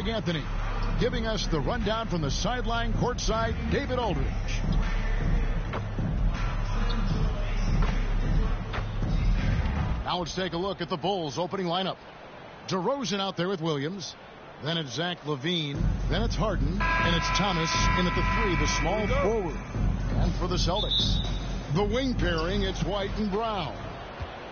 Greg Anthony. Giving us the rundown from the sideline courtside, David Aldridge. Now let's take a look at the Bulls opening lineup. DeRozan out there with Williams. Then it's Zach LaVine. Then it's Harden. And it's Thomas in at the 3, the small forward. And for the Celtics, the wing pairing, it's White and Brown.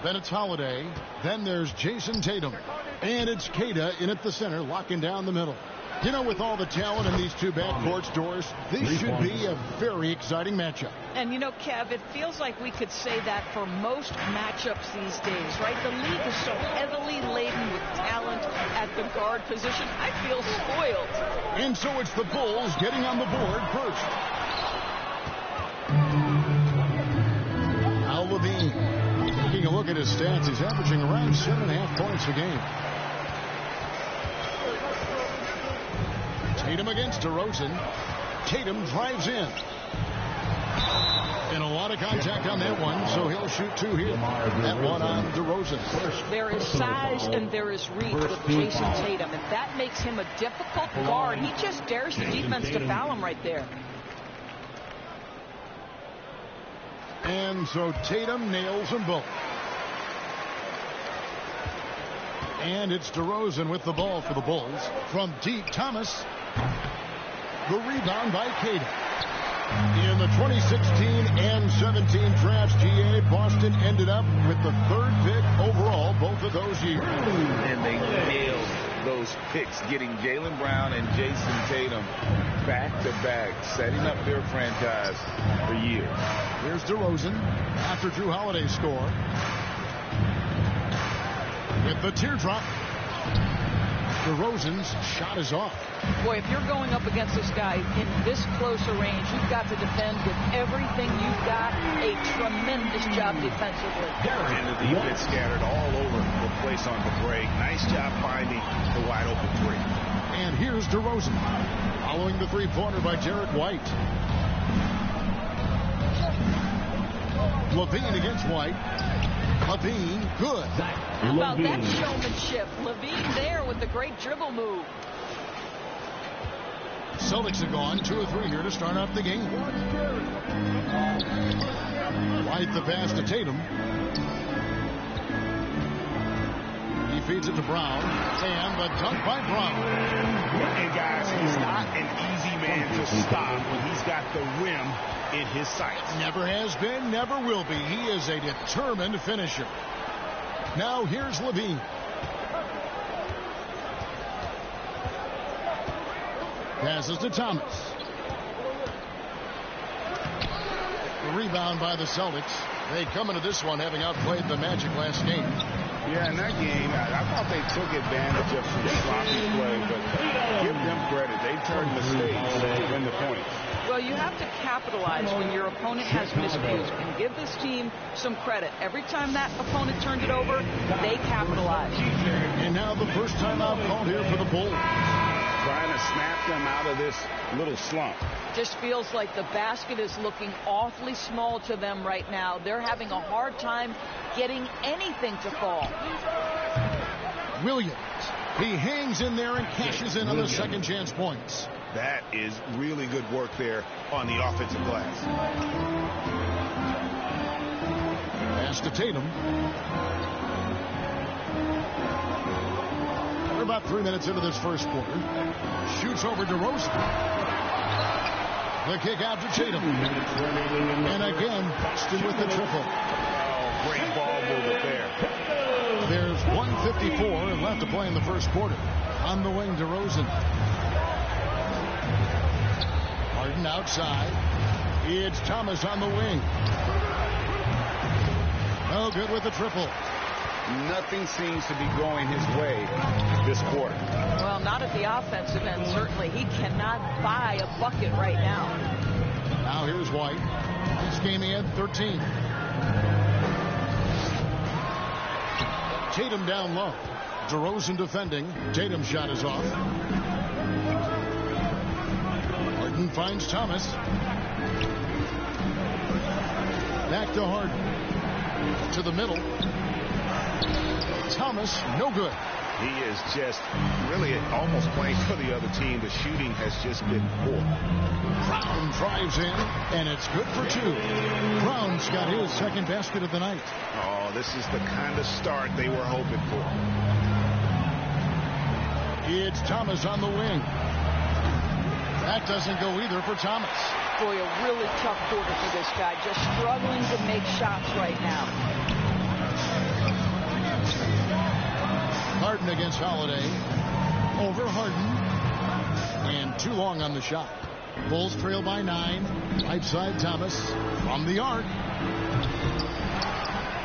Then it's Holiday. Then there's Jason Tatum. And it's Queta in at the center, locking down the middle. You know, with all the talent in these two backcourts, Doris, this should be a very exciting matchup. And, you know, Kev, it feels like we could say that for most matchups these days, right? The league is so heavily laden with talent at the guard position. I feel spoiled. And so it's the Bulls getting on the board first. Al LaVine, taking a look at his stats, he's averaging around 7.5 points a game. Tatum against DeRozan. Tatum drives in. And a lot of contact on that one, so he'll shoot 2 here. That one on DeRozan. There is size and there is reach with Jason Tatum, and that makes him a difficult guard. He just dares the defense to foul him right there. And so Tatum nails them both. And it's DeRozan with the ball for the Bulls. From deep, Thomas. The rebound by Queta. In the 2016 and 17 drafts, GA, Boston ended up with the 3rd pick overall both of those years. And they nailed those picks, getting Jaylen Brown and Jason Tatum back-to-back, setting up their franchise for years. Here's DeRozan after Drew Holiday score. With the teardrop. DeRozan's shot is off. Boy, if you're going up against this guy in this close a range, you've got to defend with everything you've got. A tremendous job defensively. And the defense scattered all over the place on the break. Nice job finding the wide open 3. And here's DeRozan following the 3-pointer by Derek White. LaVine against White. LaVine, good. How about that showmanship? LaVine there with the great dribble move. Celtics have gone 2 or 3 here to start off the game. White the pass to Tatum. He feeds it to Brown. And the dunk by Brown. And guys, he's not an easy man to stop when he's got the rim in his sights. Never has been, never will be. He is a determined finisher. Now here's LaVine. Passes to Thomas. The rebound by the Celtics. They come into this one having outplayed the Magic last game. Yeah, in that game, I thought they took advantage of some sloppy play, but give them credit. They turned mistakes to win the points. Well, you have to capitalize when your opponent has miscues, and give this team some credit. Every time that opponent turned it over, they capitalized. And now the first time out called here for the Bulls. Trying to snap them out of this little slump. Just feels like the basket is looking awfully small to them right now. They're having a hard time getting anything to fall. Williams. He hangs in there and cashes in on the second chance points. That is really good work there on the offensive glass. Pass to Tatum. We're about 3 minutes into this first quarter. Shoots over DeRozan. The kick out to Tatum. And again, Boston with the triple. Oh, great ball movement there. There's 1:54 left to play in the first quarter. On the wing, DeRozan. Harden outside. It's Thomas on the wing. No good with the triple. Nothing seems to be going his way this quarter. Well, not at the offensive end, certainly. He cannot buy a bucket right now. Now here's White. This game he had 13. Tatum down low. DeRozan defending. Tatum's shot is off. Harden finds Thomas. Back to Harden. To the middle. Thomas, no good. He is just really almost playing for the other team. The shooting has just been poor. Brown drives in, and it's good for 2. Brown's got his second basket of the night. Oh, this is the kind of start they were hoping for. It's Thomas on the wing. That doesn't go either for Thomas. Boy, a really tough quarter for this guy. Just struggling to make shots right now. Harden against Holiday. Over Harden. And too long on the shot. Bulls trail by 9. Right side Thomas from the arc.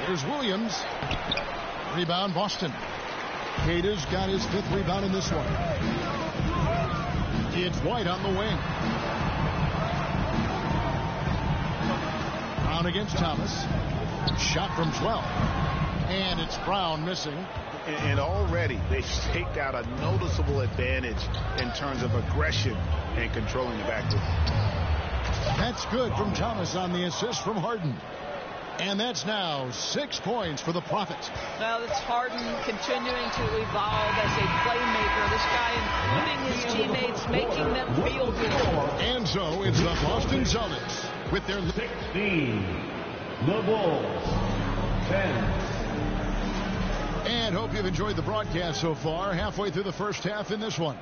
Here's Williams. Rebound Boston. Cada's got his 5th rebound in this one. It's White on the wing. Brown against Thomas. Shot from 12. And it's Brown missing. And already they've staked out a noticeable advantage in terms of aggression and controlling the backcourt. That's good from Thomas on the assist from Harden. And that's now 6 points for the Prophet. Well, it's Harden continuing to evolve as a playmaker. This guy including his teammates, making them feel good. And so it's the Boston Celtics with their 16. The Bulls 10. And hope you've enjoyed the broadcast so far. Halfway through the first half in this one.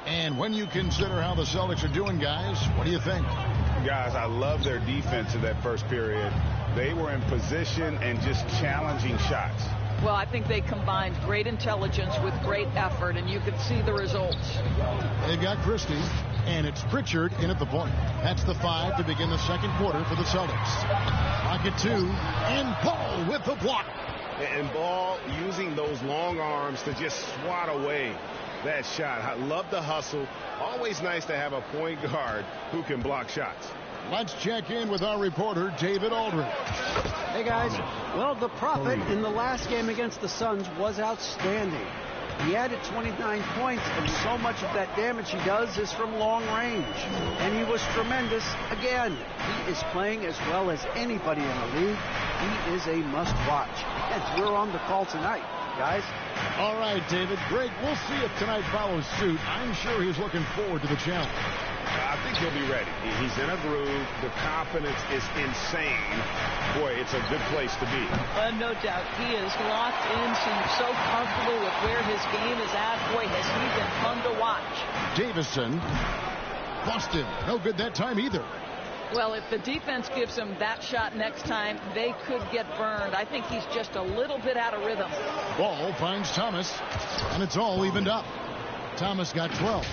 And when you consider how the Celtics are doing, guys, what do you think? Guys, I love their defense in that first period. They were in position and just challenging shots. Well, I think they combined great intelligence with great effort, and you can see the results. They've got Christie, and it's Pritchard in at the point. That's the 5 to begin the second quarter for the Celtics. Pocket 2, and Ball with the block. And Ball using those long arms to just swat away that shot. I love the hustle. Always nice to have a point guard who can block shots. Let's check in with our reporter, David Aldridge. Hey, guys. Well, the Prophet in the last game against the Suns was outstanding. He added 29 points, and so much of that damage he does is from long range. And he was tremendous again. He is playing as well as anybody in the league. He is a must-watch. And we're on the call tonight, guys. All right, David. Greg, we'll see if tonight follows suit. I'm sure he's looking forward to the challenge. I think he'll be ready. He's in a groove. The confidence is insane. Boy, it's a good place to be. No doubt. He is locked in, seems so comfortable with where his game is at. Boy, has he been fun to watch. Davison. Boston. No good that time either. Well, if the defense gives him that shot next time, they could get burned. I think he's just a little bit out of rhythm. Ball finds Thomas, and it's all evened up. Thomas got 12.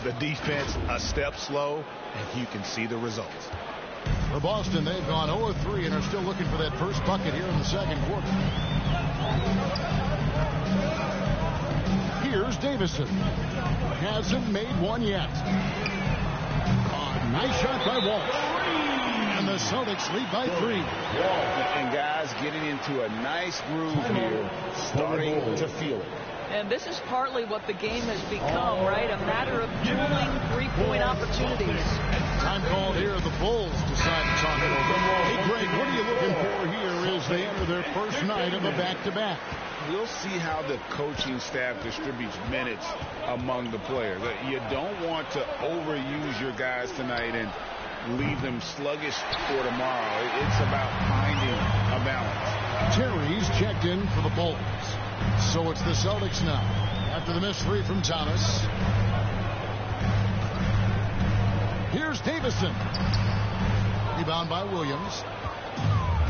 The defense a step slow, and you can see the results. For Boston, they've gone 0-3 and are still looking for that first bucket here in the second quarter. Here's Davison. Hasn't made one yet. A nice shot by Walsh. And the Celtics lead by 3. And guys getting into a nice groove here, starting to feel it. And this is partly what the game has become, right? A matter of dueling three-point opportunities. Time called here. The Bulls decide to talk it over. Hey, Greg, what are you looking for here as they enter their first night of a back-to-back? We'll see how the coaching staff distributes minutes among the players. You don't want to overuse your guys tonight and leave them sluggish for tomorrow. It's about finding a balance. Terry's checked in for the Bulls. So it's the Celtics now. After the missed 3 from Thomas. Here's Davison. Rebound by Williams.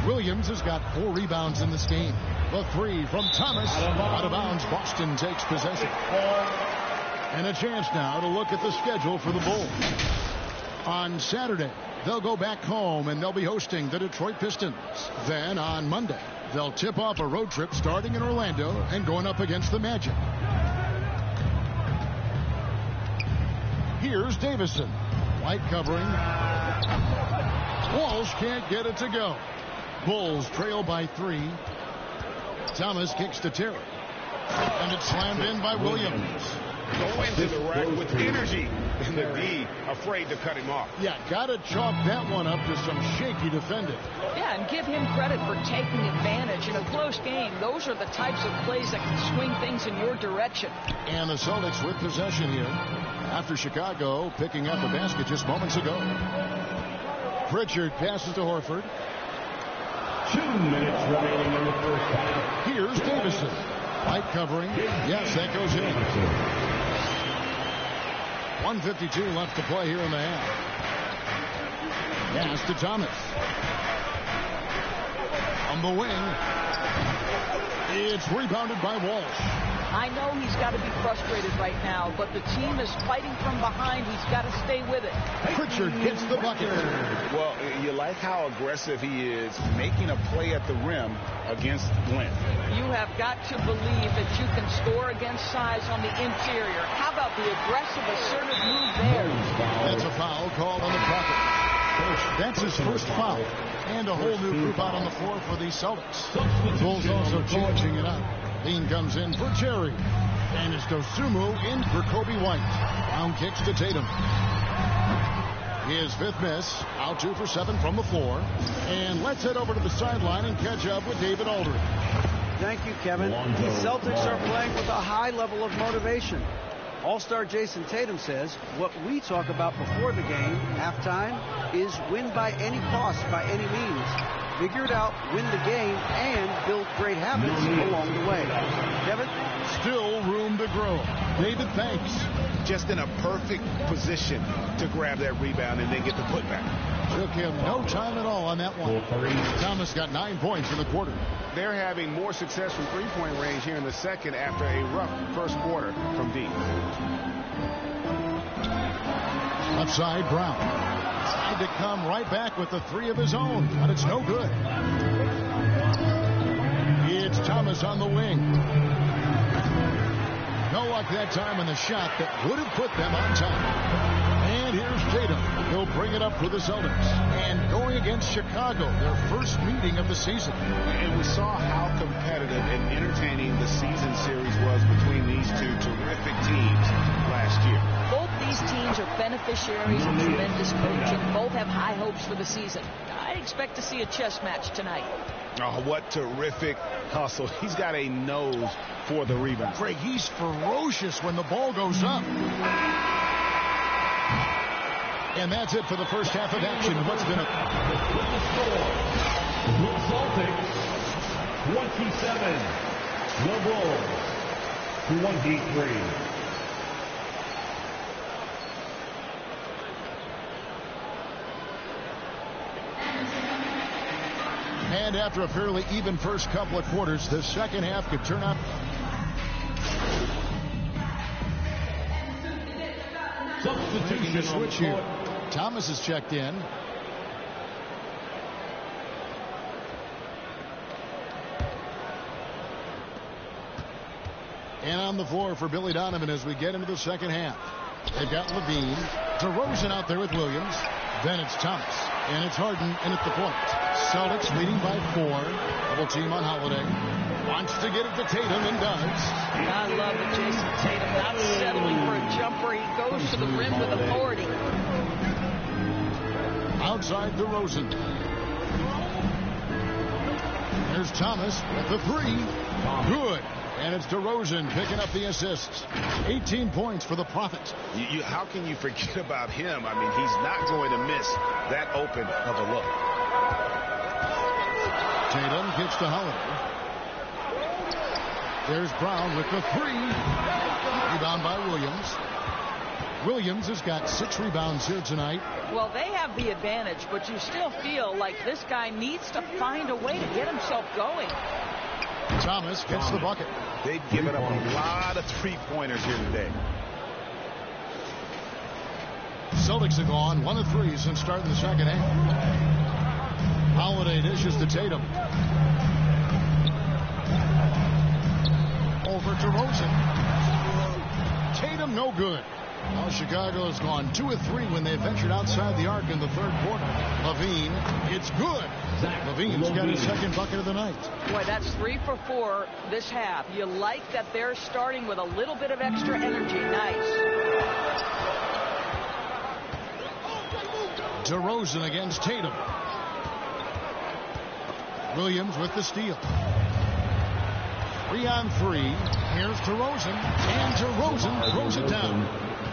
Williams has got 4 rebounds in this game. The 3 from Thomas. Out of bounds. Boston takes possession. And a chance now to look at the schedule for the Bulls. On Saturday, they'll go back home and they'll be hosting the Detroit Pistons. Then on Monday, they'll tip off a road trip starting in Orlando and going up against the Magic. Here's Davison. White covering. Walsh can't get it to go. Bulls trail by 3. Thomas kicks to Terry. And it's slammed in by Williams. Go into the rack with energy. And the D afraid to cut him off. Yeah, got to chalk that one up to some shaky defending. Yeah, and give him credit for taking advantage in a close game. Those are the types of plays that can swing things in your direction. And the Celtics with possession here after Chicago picking up a basket just moments ago. Pritchard passes to Horford. 2 minutes remaining in the first half. Here's Davison. Light covering. Yes, that goes in. 1:52 left to play here in the half. Pass to Thomas. On the wing. It's rebounded by Walsh. I know he's got to be frustrated right now, but the team is fighting from behind. He's got to stay with it. Pritchard gets the bucket. Well, you like how aggressive he is making a play at the rim against length. You have got to believe that you can score against size on the interior. How about the aggressive, assertive move there? That's a foul called on the Prophet. That's his first foul. And a whole new group out on the floor for the Celtics. Bulls also changing it up. Lean comes in for Jerry. And it's Dosunmu in for Kobe White. Down kicks to Tatum. His fifth miss. Out 2 for 7 from the floor. And let's head over to the sideline and catch up with David Aldridge. Thank you, Kevin. The Celtics are playing with a high level of motivation. All-star Jason Tatum says, what we talk about before the game, halftime, is win by any cost, by any means. Figure it out, win the game, and build great habits along the way. Kevin? Still room to grow. David, thanks. Just in a perfect position to grab that rebound and then get the putback. Took him no time at all on that one. Thomas got 9 points in the quarter. They're having more success from three-point range here in the second after a rough first quarter from deep. Left side, Brown. Tried to come right back with the three of his own, but it's no good. It's Thomas on the wing. No luck that time on the shot that would have put them on top. And here's Tatum. He'll bring it up for the Celtics. And going against Chicago, their first meeting of the season. And we saw how competitive and entertaining the season series was between these two terrific teams last year. Both these teams are beneficiaries of tremendous coaching. Both have high hopes for the season. I expect to see a chess match tonight. Oh, what terrific hustle. He's got a nose for the rebound. Greg, he's ferocious when the ball goes up. And that's it for the first half of action. What's been a... The Celtics 27. The Bulls 23. And after a fairly even first couple of quarters, the second half could turn out. Substitution Switch here. Thomas is checked in. And on the floor for Billy Donovan as we get into the second half. They've got Levine. DeRozan out there with Williams. Then it's Thomas. And it's Harden in at the point. Celtics leading by 4. Double team on Holiday. Wants to get it to Tatum and does. I love it, Jason Tatum. Not settling for a jumper. He goes to the rim with authority. Outside DeRozan. There's Thomas with the three. Good. And it's DeRozan picking up the assists. 18 points for the Prophet. How can you forget about him? I mean, he's not going to miss that open of a look. Tatum kicks to Holiday. There's Brown with the three. Rebound by Williams. Williams has got 6 rebounds here tonight. Well, they have the advantage, but you still feel like this guy needs to find a way to get himself going. Thomas gets the bucket. They've given up a lot of three-pointers here today. Celtics have gone 1 of 3 since starting the second half. Holiday dishes to Tatum. Over to Rosen. Tatum no good. Well, Chicago has gone 2 of 3 when they ventured outside the arc in the third quarter. LaVine, it's good. LaVine's got his second bucket of the night. Boy, that's 3 for 4 this half. You like that they're starting with a little bit of extra energy. Nice. DeRozan against Tatum. Williams with the steal. 3-on-3. Here's DeRozan. And DeRozan throws it down.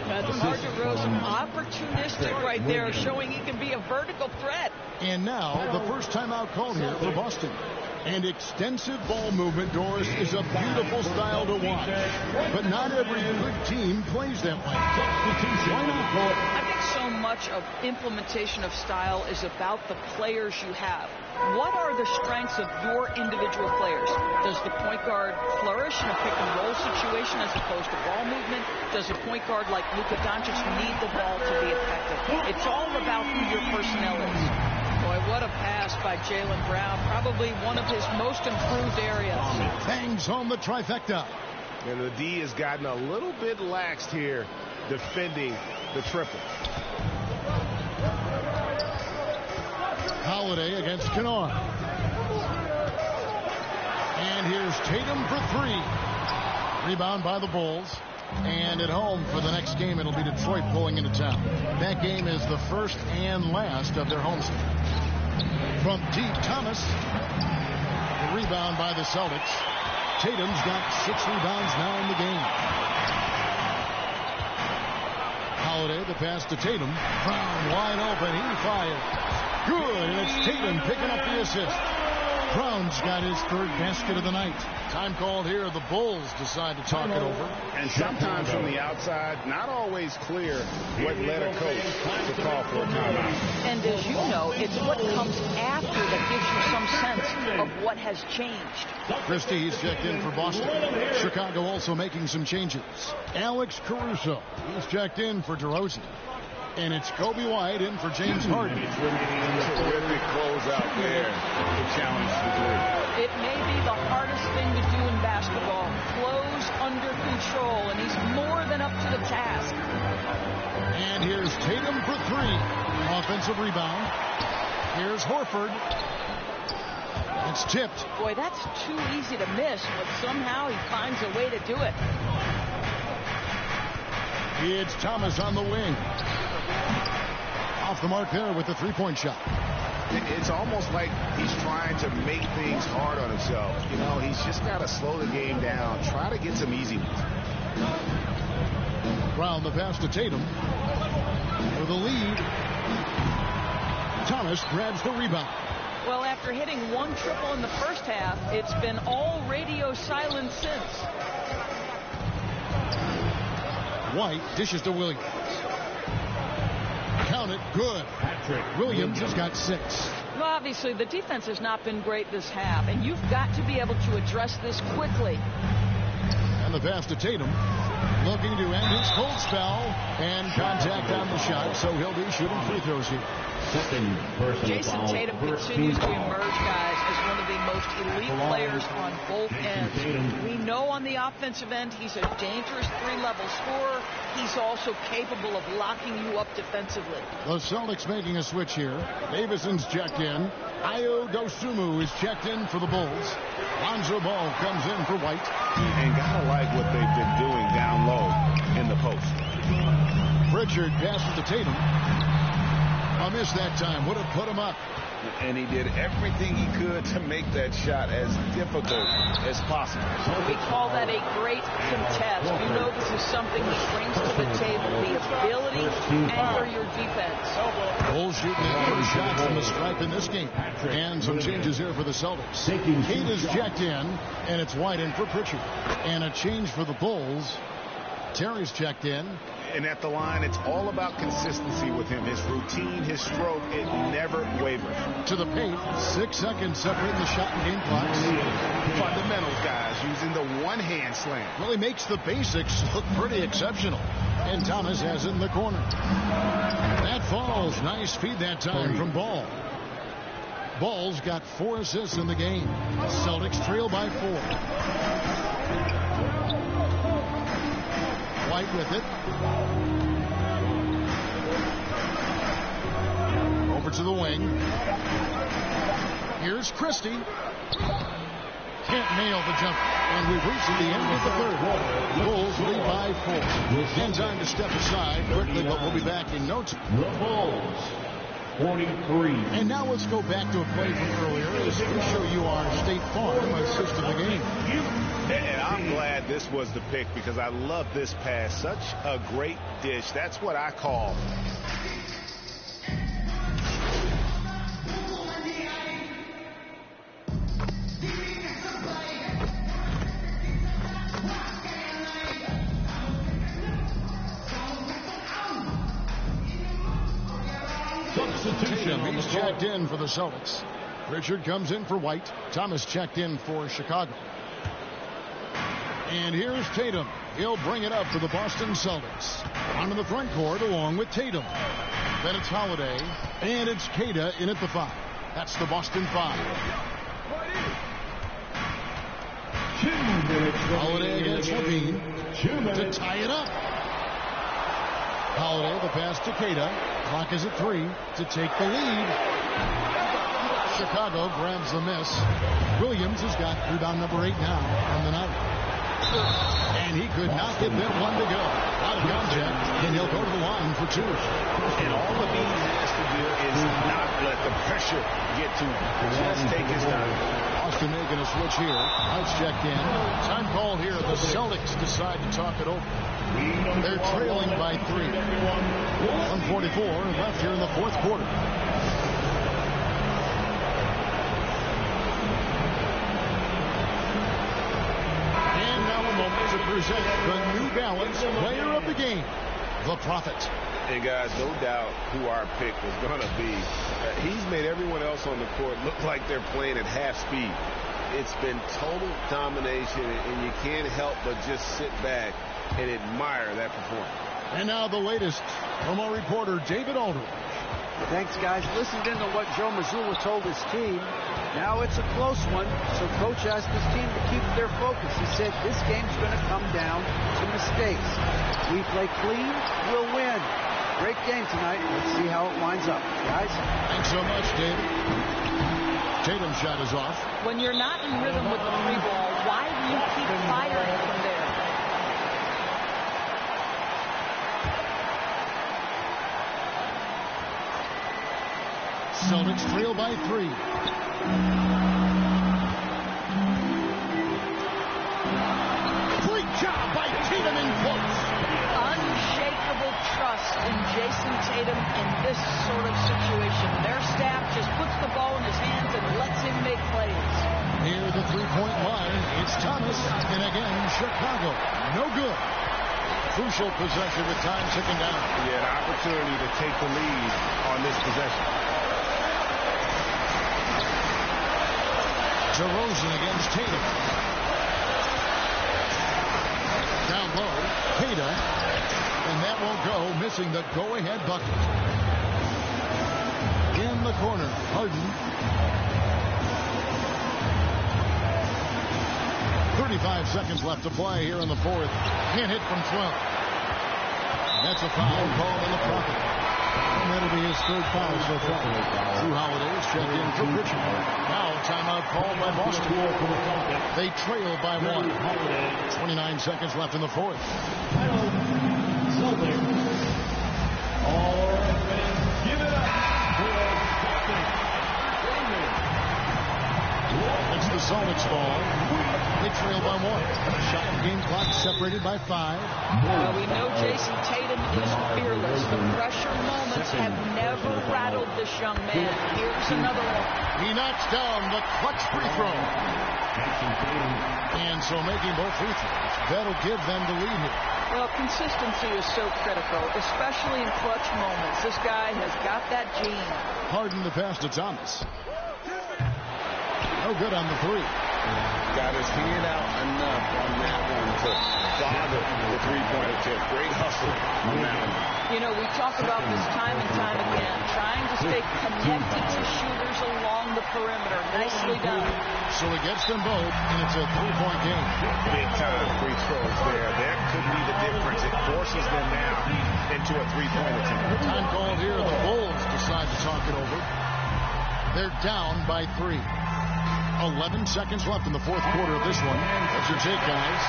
DeMar DeRozan, opportunistic right there, showing he can be a vertical threat. And now the first timeout called here for Boston. And extensive ball movement, Doris, is a beautiful style to watch. But not every good team plays that way. Why not? I think so much of implementation of style is about the players you have. What are the strengths of your individual players? Does the point guard flourish in a pick-and-roll situation as opposed to ball movement? Does a point guard like Luka Doncic need the ball to be effective? It's all about who your personnel is. Boy, what a pass by Jaylen Brown. Probably one of his most improved areas. Bangs home the trifecta. And the D has gotten a little bit laxed here defending the triple. Holiday against Kennard. And here's Tatum for 3. Rebound by the Bulls. And at home for the next game, it'll be Detroit pulling into town. That game is the first and last of their homestand. From deep, Thomas. The rebound by the Celtics. Tatum's got 6 rebounds now in the game. Holiday, the pass to Tatum. Brown wide open. He fires. Good, and it's Tatum picking up the assist. Brown's got his third basket of the night. Time called here. The Bulls decide to talk it over. And sometimes from the outside, not always clear what led a coach to call for a timeout. And as you know, it's what comes after that gives you some sense of what has changed. Christie, he's checked in for Boston. Chicago also making some changes. Alex Caruso, he's checked in for DeRozan. And it's Kobe White in for James Harden. Terrific close out there to challenge the three. It may be the hardest thing to do in basketball. Close under control, and he's more than up to the task. And here's Tatum for 3. Offensive rebound. Here's Horford. It's tipped. Boy, that's too easy to miss, but somehow he finds a way to do it. It's Thomas on the wing. Off the mark there with the three-point shot. It's almost like he's trying to make things hard on himself. You know, he's just got to slow the game down. Try to get some easy ones. Brown the pass to Tatum. For the lead. Thomas grabs the rebound. Well, after hitting 1 triple in the first half, it's been all radio silence since. White dishes to Williams. Count it. Good. Williams has got 6. Well, obviously, the defense has not been great this half, and you've got to be able to address this quickly. And the pass to Tatum. Looking to end his cold spell. And contact on the shot, so he'll be shooting free throws here. Jason Tatum continues to emerge, guys, as one of the most elite players on both ends. We know on the offensive end he's a dangerous 3-level scorer. He's also capable of locking you up defensively. The Celtics making a switch here. Davison's checked in. Ayo Dosunmu is checked in for the Bulls. Lonzo Ball comes in for White. And gotta like what they've been doing down low in the post. Pritchard passes to Tatum. A miss that time. Would have put him up. And he did everything he could to make that shot as difficult as possible. We call that a great contest. You know this is something he brings to the table, the ability to anchor your defense. Bulls shooting their first shot from the stripe in this game. And some changes here for the Celtics. Kate is checked in, and it's White in for Pritchard. And a change for the Bulls. Terry's checked in. And at the line, it's all about consistency with him. His routine, his stroke, it never wavers. To the paint, 6 seconds separating the shot and game clocks. Fundamentals, guys, using the one-hand slam. Well, he makes the basics look pretty exceptional. And Thomas has it in the corner. That falls. Nice feed that time from Ball. Ball's got 4 assists in the game. Celtics trail by 4. White with it. Here's Christie. Can't nail the jump. And we've reached the end of the third. Bulls lead by 4. And time to step aside quickly, but we'll be back in no time. The Bulls, 43. And now let's go back to a play from earlier as we show you our State Farm assist of the game. And I'm glad this was the pick because I love this pass. Such a great dish. That's what I call Substitution. He's checked in for the Celtics. Richard comes in for White. Thomas checked in for Chicago. And here's Tatum. He'll bring it up for the Boston Celtics. Onto the front court along with Tatum. Then it's Holiday. And it's Queta in at the 5. That's the Boston 5. 2 minutes. Holiday against Levine to tie it up. Holiday, the pass to Queta. Clock is at 3 to take the lead. Chicago grabs the miss. Williams has got rebound number 8 now on the night. And he could not get that one to go. Out of contact, and he'll go to the line for 2. And all Levine has to do is not let the pressure get to him. Just take his time. Austin making a switch here. White's checked in. Time call here. The Celtics decide to talk it over. They're trailing by 3. 1:44 left here in the fourth quarter. And now a moment to present the New Balance Player of the Game, the Prophet. And guys, no doubt who our pick was going to be. He's made everyone else on the court look like they're playing at half speed. It's been total domination, and you can't help but just sit back and admire that performance. And now the latest from our reporter, David Aldridge. Thanks, guys. Listened in to what Joe Mazzulla told his team. Now it's a close one, so Coach asked his team to keep their focus. He said this game's going to come down to mistakes. We play clean, we'll win. Great game tonight. Let's see how it winds up. Guys? Thanks so much, David. Tatum's shot is off. When you're not in rhythm with the 3 ball, why do you keep firing from there? Celtics trail by 3. Great job by Tatum in close. Unshakable trust in Jason Tatum in this sort of situation. Their staff just puts the ball in his hands and lets him make plays. Near the 3-point line, it's Thomas. And again, Chicago. No good. Crucial possession with time ticking down. He had an opportunity to take the lead on this possession. DeRozan against Tatum. Down low, Queta. And that won't go, missing the go-ahead bucket. In the corner, Harden. 35 seconds left to play here in the fourth. Can't hit from 12. That's a foul call on the Prophet. And that'll be his third foul so far. Drew Holiday is checked in for Richard. Now timeout called by Boston. They trail by 1. 29 seconds left in the fourth. It's the Celtics ball. They trail by 1. Shot and game clock separated by 5. Well, we know Jason Tatum is fearless. The pressure moments have never rattled this young man. Here's another one. He knocks down the clutch free throw. And so making both free throws, that'll give them the lead here. Well, consistency is so critical, especially in clutch moments. This guy has got that gene. Harden the pass to Thomas. No good on the 3. Got his hand out enough on that one to bother the three-point attempt. Great hustle on that one. You know, we talk about this time and time again, trying to stay connected to shooters along the perimeter. Nicely done. So he gets them both, and it's a 3-point game. Big time free throws there. That could be the difference. It forces them now into a three-point attempt. Time called here. The Bulls decide to talk it over. They're down by 3. 11 seconds left in the fourth quarter of this one. What's your take, guys?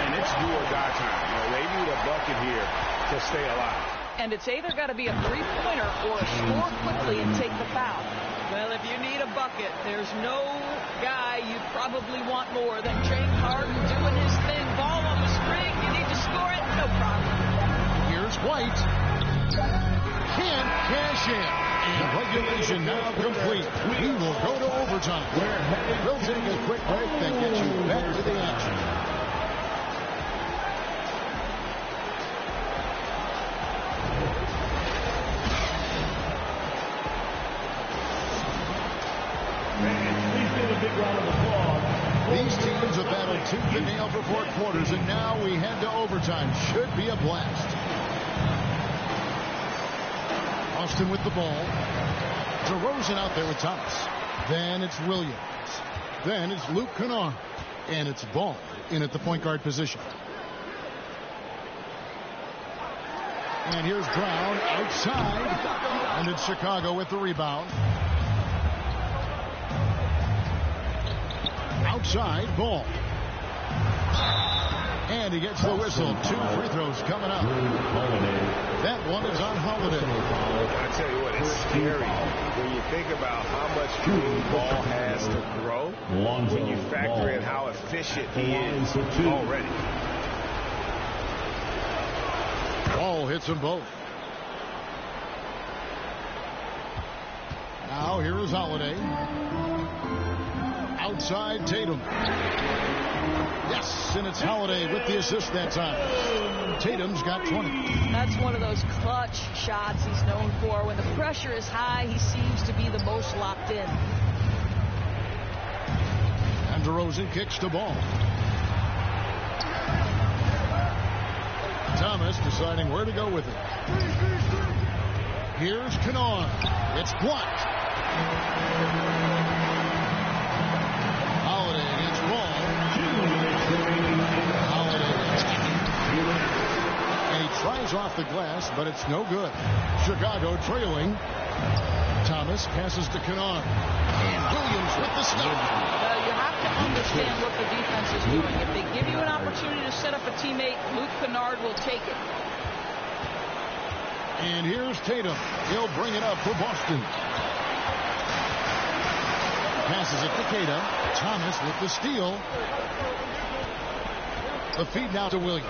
And it's do or die time. You know, they need a bucket here to stay alive. And it's either got to be a three-pointer or score quickly and take the foul. Well, if you need a bucket, there's no guy you probably want more than James Harden doing his thing. Ball on the string. You need to score it. No problem. Here's White. Can't cash in. And regulation now complete. We will go to overtime. We'll take a quick break, then get you back to the action. These teams have battled tooth and nail for 4 quarters, and now we head to overtime. Should be a blast. Austin with the ball. DeRozan out there with Thomas. Then it's Williams. Then it's Luke Kennard. And it's Ball in at the point guard position. And here's Brown outside. And it's Chicago with the rebound. Outside, Ball. And he gets the whistle. 2 free throws coming up. That one is on Holiday. I tell you what, it's scary when you think about how much Ball has to grow. When you factor in how efficient he is already. Ball hits them both. Now here is Holiday. Outside Tatum. Yes, and it's Holiday with the assist that time. Tatum's got 20. That's one of those clutch shots he's known for. When the pressure is high, he seems to be the most locked in. And DeRozan kicks the ball. Thomas deciding where to go with it. Here's Kennard. It's blocked. Holiday against Ball. Holiday attacking. And he tries off the glass, but it's no good. Chicago trailing. Thomas passes to Kennard. And Williams with the stop. Well, you have to understand what the defense is doing. If they give you an opportunity to set up a teammate, Luke Kennard will take it. And here's Tatum. He'll bring it up for Boston. Passes it to Queta. Thomas with the steal. The feed now to Williams.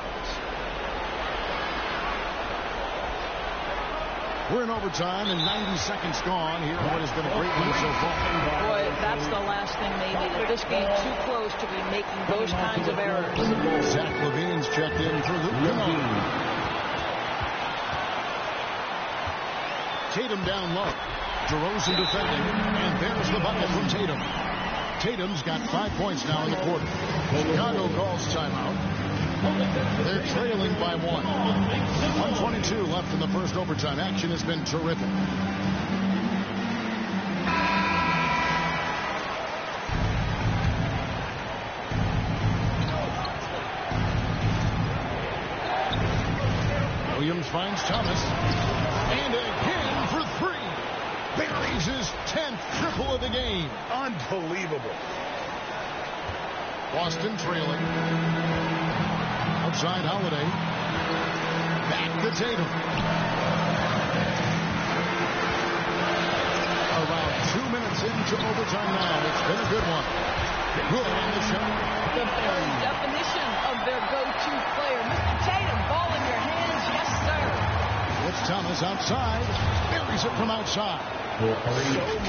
We're in overtime and 90 seconds gone here in what has been a great one so far. Boy, that's the last thing they needed. This game too close to be making those kinds of errors. Zach LaVine's checked in for Luke Kennard. Tatum down low. DeRozan defending, and there's the bucket from Tatum. Tatum's got 5 points now in the quarter. Chicago calls timeout. They're trailing by 1. 1:22 left in the first overtime. Action has been terrific. Williams finds Thomas. And again for 3. Buries his 10th triple of the game. Unbelievable. Boston trailing. Outside Holiday. Back to Tatum. Around 2 minutes into overtime now. It's been a good one. Good on the shot. The very definition of their go-to player. Mr. Tatum, ball in your hands. Yes, sir. It's Thomas outside. Buries it from outside. So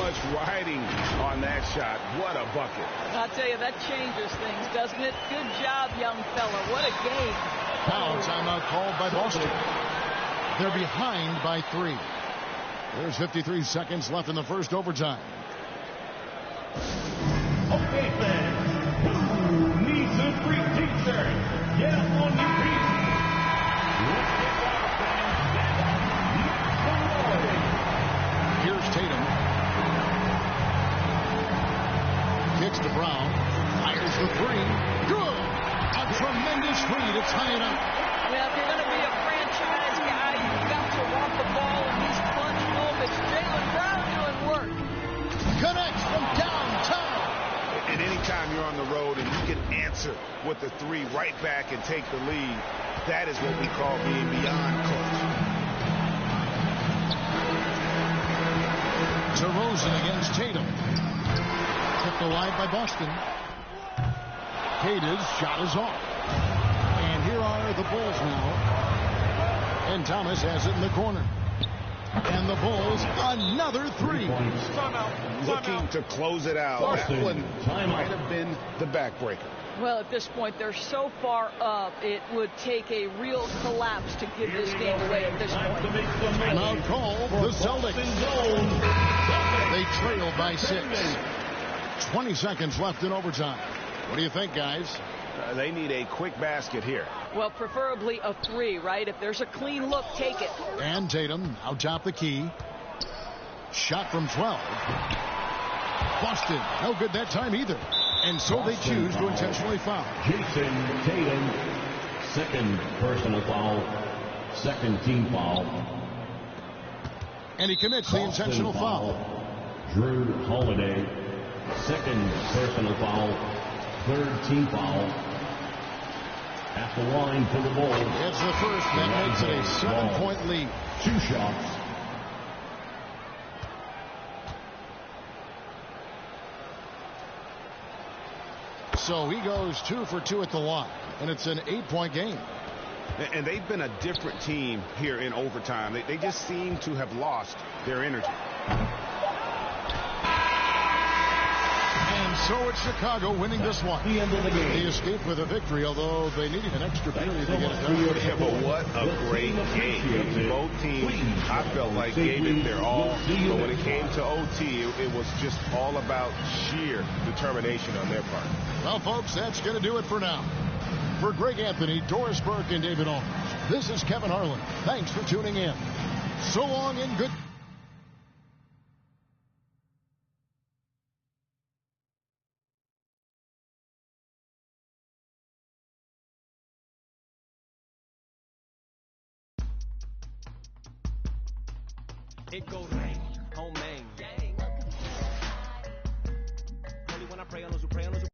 much riding on that shot. What a bucket. I'll tell you, that changes things, doesn't it? Good job, young fella. What a game. Now timeout called by Boston. They're behind by 3. There's 53 seconds left in the first overtime. Okay, fans, who needs a free t-shirt? Get up on your feet. Let's get our fans down. Here's Tatum. Kicks to Brown. Fires the 3. Good. A tremendous lead. It's high enough. Well, if you're going to be a franchise guy, you've got to want the ball in these clutch moments. Jaylen Brown doing work. Connects from downtown. answer with the three right back and take the lead. That is what we call being beyond clutch. DeRozan against Tatum. Kept alive by Boston. Hayden's shot is off. And here are the Bulls now. And Thomas has it in the corner. And the Bulls, another three. Looking to close it out. That one might have been the backbreaker. Well, at this point, they're so far up, it would take a real collapse to give this game away at this point. Timeout call, the Celtics. They trail by 6. 20 seconds left in overtime. What do you think, guys? They need a quick basket here. Well, preferably a 3, right? If there's a clean look, take it. And Tatum out top the key. Shot from 12. Boston, no good that time either. And so they choose to intentionally foul. Jason Tatum, second personal foul, second team foul. And he commits the intentional foul. Drew Holiday, second personal foul, third team foul. At the line for the Bulls. It's the first that makes it a 7-point lead. 2 shots. So he goes 2 for 2 at the line, and it's an 8-point game. And they've been a different team here in overtime. They just seem to have lost their energy. And so it's Chicago winning this one. The end of the game. They escaped with a victory, although they needed an extra period to get it done. Yeah, but what a great game. Both teams, I felt like, gave it their all. But when it came to OT, it was just all about sheer determination on their part. Well, folks, that's going to do it for now. For Greg Anthony, Doris Burke, and David Aldridge, this is Kevin Harlan. Thanks for tuning in. So long and good. It goes rain, home main. Only when I pray on those who pray on those who